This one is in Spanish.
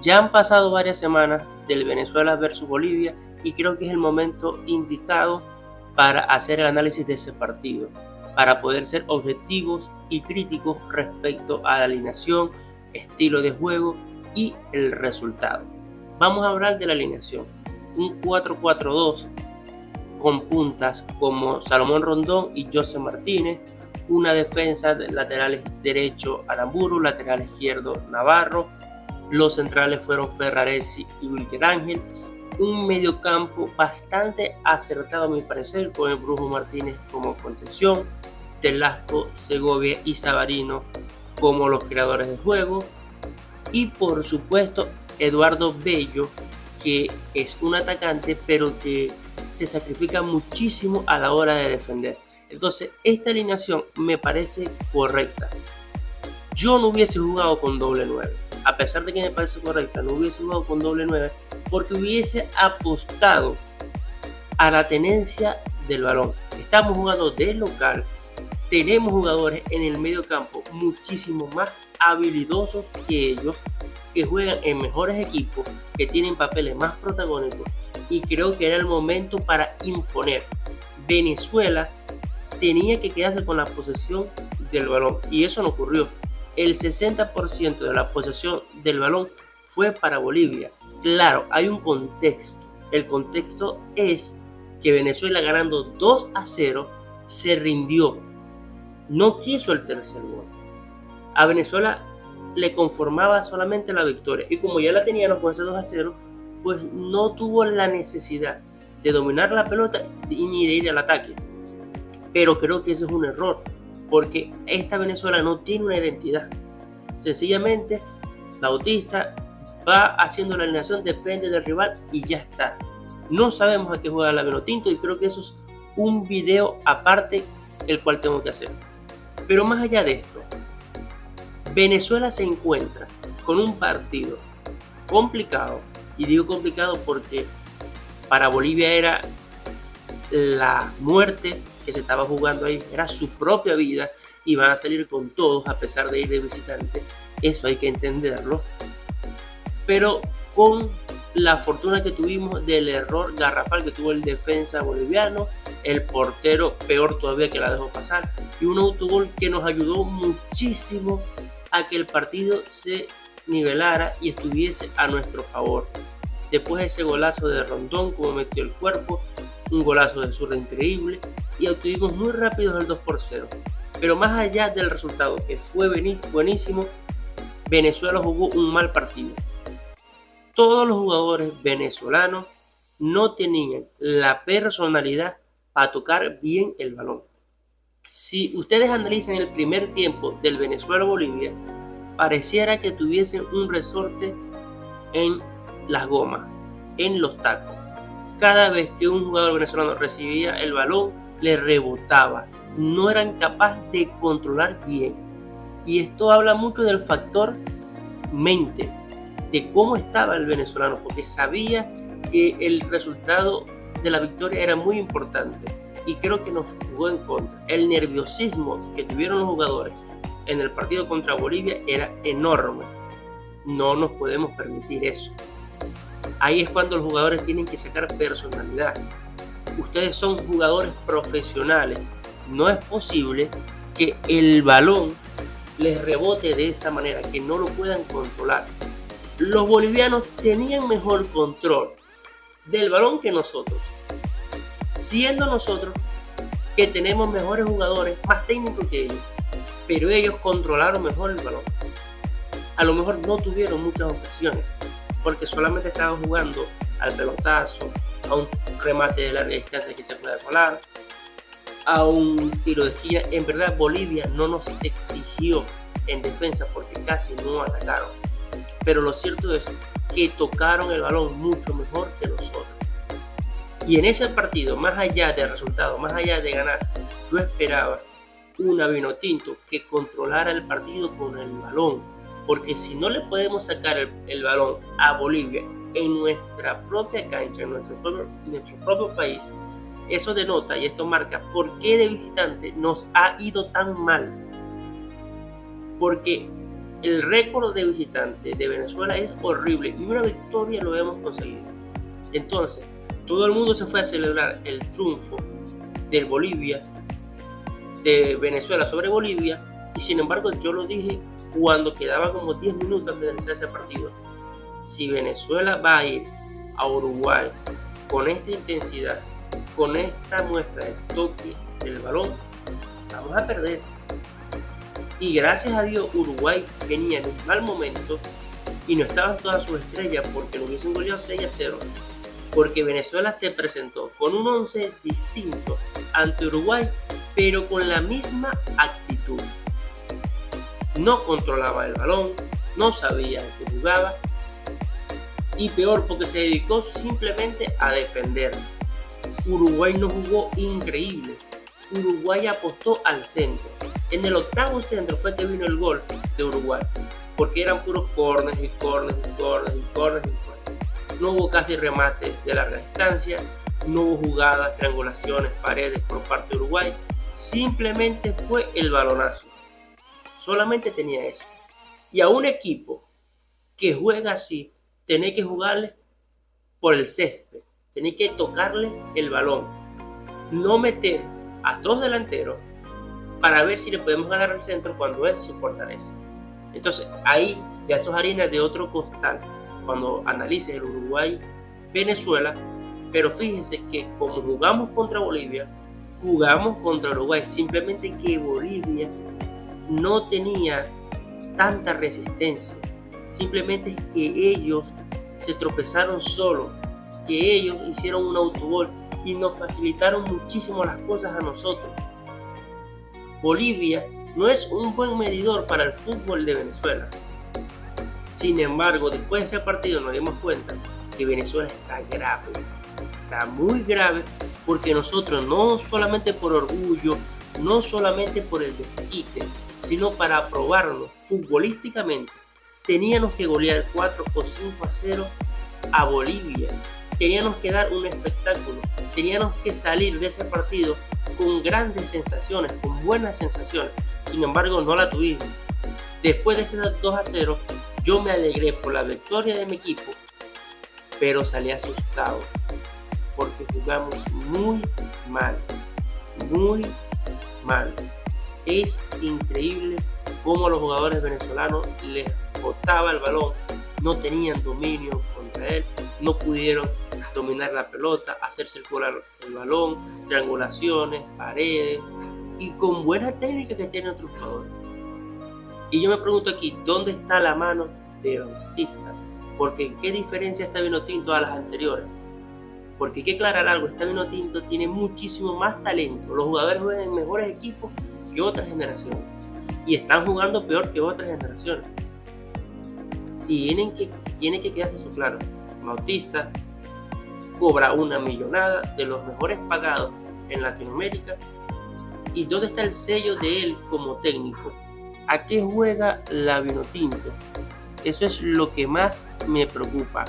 Ya han pasado varias semanas del Venezuela versus Bolivia y creo que es el momento indicado para hacer el análisis de ese partido, para poder ser objetivos y críticos respecto a la alineación, estilo de juego y el resultado. Vamos a hablar de la alineación. Un 4-4-2 con puntas como Salomón Rondón y José Martínez, una defensa de lateral derecho Aramburu, lateral izquierdo Navarro, los centrales fueron Ferraresi y Wilker Ángel, un mediocampo bastante acertado a mi parecer, con el Brujo Martínez como contención, Telasco, Segovia y Savarino como los creadores de juego, y por supuesto Eduardo Bello, que es un atacante pero que se sacrifica muchísimo a la hora de defender. Entonces esta alineación me parece correcta. Yo no hubiese jugado con doble 9, a pesar de que me parece correcta, no hubiese jugado con doble 9 porque hubiese apostado a la tenencia del balón. Estamos jugando de local, tenemos jugadores en el medio campo muchísimo más habilidosos que ellos, que juegan en mejores equipos, que tienen papeles más protagónicos, y creo que era el momento para imponer. Venezuela tenía que quedarse con la posesión del balón y eso no ocurrió. El 60% de la posesión del balón fue para Bolivia. Claro, hay un contexto. El contexto es que Venezuela, ganando 2-0, se rindió. No quiso el tercer gol. A Venezuela le conformaba solamente la victoria. Y como ya la teníamos con ese 2-0, pues no tuvo la necesidad de dominar la pelota ni de ir al ataque. Pero creo que ese es un error, porque esta Venezuela no tiene una identidad. Sencillamente, Bautista va haciendo la alineación, depende del rival y ya está. No sabemos a qué juega la Vinotinto y creo que eso es un video aparte el cual tengo que hacer. Pero más allá de esto, Venezuela se encuentra con un partido complicado, y digo complicado porque para Bolivia era la muerte que se estaba jugando ahí, era su propia vida y van a salir con todos a pesar de ir de visitante. Eso hay que entenderlo, pero con la fortuna que tuvimos del error garrafal que tuvo el defensa boliviano, el portero peor todavía que la dejó pasar, y un autogol que nos ayudó muchísimo a que el partido se nivelara y estuviese a nuestro favor. Después de ese golazo de Rondón, como metió el cuerpo, un golazo de zurda increíble, y obtuvimos muy rápido el 2-0. Pero más allá del resultado, que fue buenísimo, Venezuela jugó un mal partido. Todos los jugadores venezolanos no tenían la personalidad para tocar bien el balón. Si ustedes analizan el primer tiempo del Venezuela-Bolivia, pareciera que tuviesen un resorte en las gomas, en los tacos. Cada vez que un jugador venezolano recibía el balón, le rebotaba. No eran capaces de controlar bien. Y esto habla mucho del factor mente, de cómo estaba el venezolano, porque sabía que el resultado de la victoria era muy importante y creo que nos jugó en contra. El nerviosismo que tuvieron los jugadores en el partido contra Bolivia era enorme. No nos podemos permitir eso. Ahí es cuando los jugadores tienen que sacar personalidad. Ustedes son jugadores profesionales. No es posible que el balón les rebote de esa manera, que no lo puedan controlar. Los bolivianos tenían mejor control del balón que nosotros, siendo nosotros que tenemos mejores jugadores, más técnicos que ellos, pero ellos controlaron mejor el balón. A lo mejor no tuvieron muchas ocasiones, porque solamente estaban jugando al pelotazo, a un remate de larga distancia que se puede colar, a un tiro de esquina. En verdad Bolivia no nos exigió en defensa porque casi no atacaron, pero lo cierto es que tocaron el balón mucho mejor que nosotros. Y en ese partido, más allá del resultado, más allá de ganar, yo esperaba una Vinotinto que controlara el partido con el balón, porque si no le podemos sacar el balón a Bolivia en nuestra propia cancha, en nuestro propio país, eso denota y esto marca por qué de visitante nos ha ido tan mal. Porque El récord de visitantes de Venezuela es horrible y una victoria lo hemos conseguido. Entonces, todo el mundo se fue a celebrar el triunfo de Venezuela sobre Bolivia, y sin embargo yo lo dije cuando quedaba como 10 minutos a finalizar ese partido. Si Venezuela va a ir a Uruguay con esta intensidad, con esta muestra de toque del balón, vamos a perder. Y gracias a Dios Uruguay venía en un mal momento y no estaban todas sus estrellas porque lo hubiesen goleado 6-0. Porque Venezuela se presentó con un 11 distinto ante Uruguay, pero con la misma actitud. No controlaba el balón, no sabía que jugaba, y peor porque se dedicó simplemente a defender. Uruguay no jugó increíble. Uruguay apostó al centro. En el octavo centro fue que vino el gol de Uruguay, porque eran puros corners. No hubo casi remates de larga distancia, no hubo jugadas, triangulaciones, paredes por parte de Uruguay. Simplemente fue el balonazo. Solamente tenía eso. Y a un equipo que juega así, tenés que jugarle por el césped, tenés que tocarle el balón, no meter a dos delanteros para ver si le podemos ganar al centro cuando es su fortaleza. Entonces ahí ya sos harina de otro costal cuando analices el Uruguay-Venezuela, pero fíjense que como jugamos contra Bolivia, jugamos contra Uruguay, simplemente que Bolivia no tenía tanta resistencia, simplemente es que ellos se tropezaron solos, que ellos hicieron un autogol y nos facilitaron muchísimo las cosas a nosotros. Bolivia no es un buen medidor para el fútbol de Venezuela. Sin embargo, después de ese partido nos dimos cuenta que Venezuela está grave, está muy grave, porque nosotros no solamente por orgullo, no solamente por el desquite, sino para probarnos futbolísticamente, teníamos que golear 4 o 5-0 a Bolivia. Teníamos que dar un espectáculo, teníamos que salir de ese partido con grandes sensaciones, con buenas sensaciones. Sin embargo, no la tuvimos. Después de ese 2-0, yo me alegré por la victoria de mi equipo, pero salí asustado porque jugamos muy mal, muy mal. Es increíble cómo a los jugadores venezolanos les botaba el balón, no tenían dominio contra él, no pudieron dominar la pelota, hacer circular el balón, triangulaciones, paredes, y con buena técnica que tienen otros jugadores. Y yo me pregunto aquí, ¿dónde está la mano de Bautista? Porque ¿qué diferencia está Vinotinto a las anteriores? Porque hay que aclarar algo, esta Vinotinto tiene muchísimo más talento. Los jugadores juegan en mejores equipos que otras generaciones y están jugando peor que otras generaciones. Tiene que quedarse eso claro. Bautista cobra una millonada, de los mejores pagados en Latinoamérica. ¿Y dónde está el sello de él como técnico? ¿A qué juega la Vinotinto? Eso es lo que más me preocupa.